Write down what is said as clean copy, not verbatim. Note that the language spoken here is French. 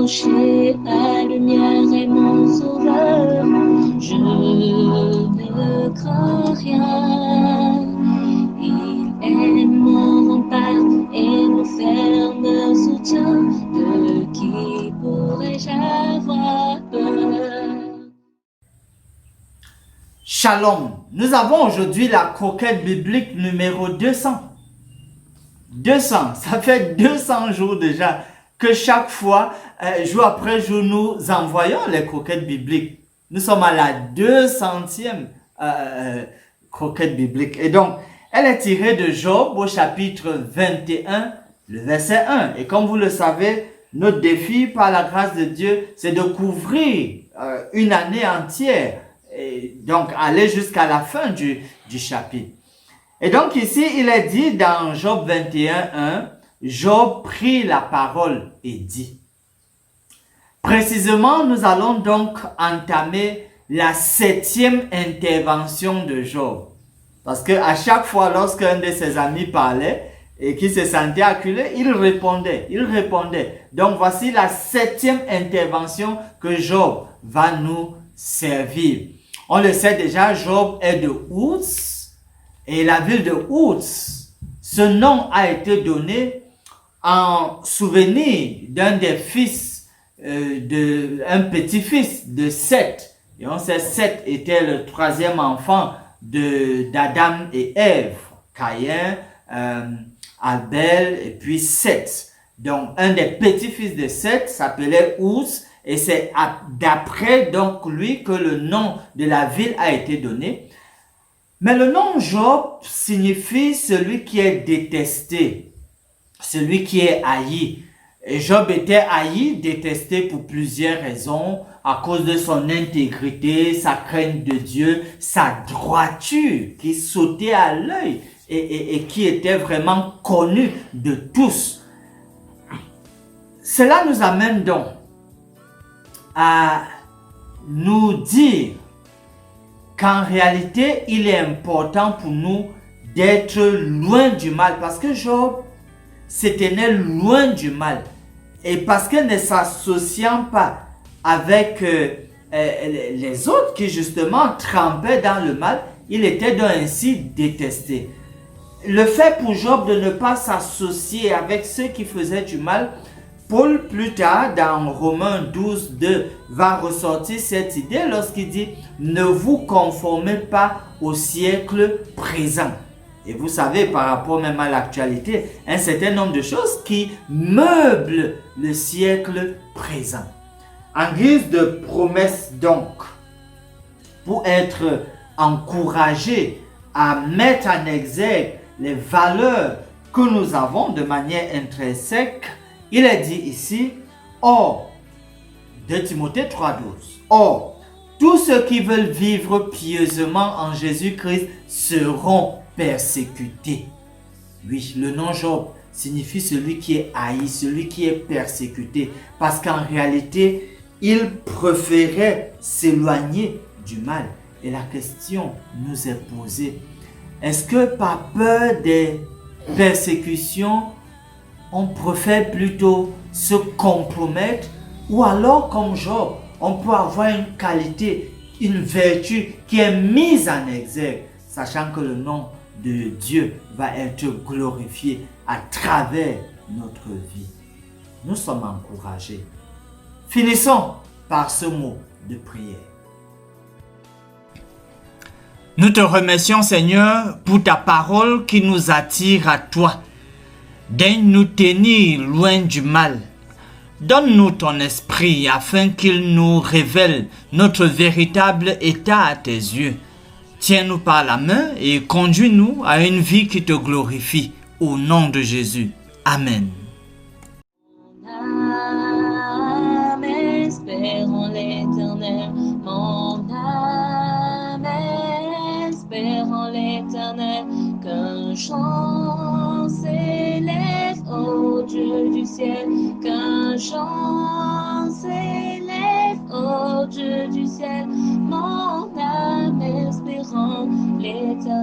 rocher, ma lumière et mon sauveur. Je ne crains rien. Il est mon rempart et mon ferme soutien. De qui pourrais-je avoir peur? Shalom. Nous avons aujourd'hui la croquette biblique numéro 200. 200, ça fait 200 jours déjà que chaque fois, jour après jour, nous envoyons les croquettes bibliques. Nous sommes à la 200e croquette biblique. Et donc, elle est tirée de Job au chapitre 21, le verset 1. Et comme vous le savez, notre défi, par la grâce de Dieu, c'est de couvrir une année entière. Et donc, aller jusqu'à la fin du chapitre. Et donc ici, il est dit dans Job 21:1, Job prit la parole et dit. Précisément, nous allons donc entamer la 7e intervention de Job. Parce que à chaque fois, lorsqu'un de ses amis parlait et qu'il se sentait acculé, il répondait. Donc voici la 7e intervention que Job va nous servir. On le sait déjà, Job est de Uz. Et la ville de Uz, ce nom a été donné en souvenir d'un des fils, un petit-fils de Seth. Et on sait Seth était le 3e enfant d'Adam et Ève. Caïn, Abel et puis Seth. Donc un des petits-fils de Seth s'appelait Uz et c'est d'après donc lui que le nom de la ville a été donné. Mais le nom Job signifie celui qui est détesté, celui qui est haï. Et Job était haï, détesté pour plusieurs raisons, à cause de son intégrité, sa crainte de Dieu, sa droiture qui sautait à l'œil et qui était vraiment connue de tous. Cela nous amène donc à nous dire qu'en réalité, il est important pour nous d'être loin du mal. Parce que Job s'était né loin du mal. Et parce que ne s'associant pas avec les autres qui justement trempaient dans le mal, il était donc ainsi détesté. Le fait pour Job de ne pas s'associer avec ceux qui faisaient du mal, Paul, plus tard, dans Romains 12:2, va ressortir cette idée lorsqu'il dit « Ne vous conformez pas au siècle présent ». Et vous savez, par rapport même à l'actualité, un certain nombre de choses qui meublent le siècle présent. En guise de promesse donc, pour être encouragé à mettre en exergue les valeurs que nous avons de manière intrinsèque, il est dit ici, or, 2 Timothée 3:12, or, tous ceux qui veulent vivre pieusement en Jésus-Christ seront persécutés. Oui, le nom Job signifie celui qui est haï, celui qui est persécuté, parce qu'en réalité, il préférait s'éloigner du mal. Et la question nous est posée, est-ce que par peur des persécutions, on préfère plutôt se compromettre, ou alors comme Job, on peut avoir une qualité, une vertu qui est mise en exergue, sachant que le nom de Dieu va être glorifié à travers notre vie. Nous sommes encouragés. Finissons par ce mot de prière. Nous te remercions, Seigneur, pour ta parole qui nous attire à toi. Daigne nous tenir loin du mal. Donne-nous ton esprit afin qu'il nous révèle notre véritable état à tes yeux. Tiens-nous par la main et conduis-nous à une vie qui te glorifie. Au nom de Jésus. Amen. Mon âme espère en l'Éternel. Mon âme espère en l'Éternel. Qu'un chant s'élève au Dieu du ciel. Qu'un chant s'élève au Dieu du ciel. Mon âme espérant l'Éternel.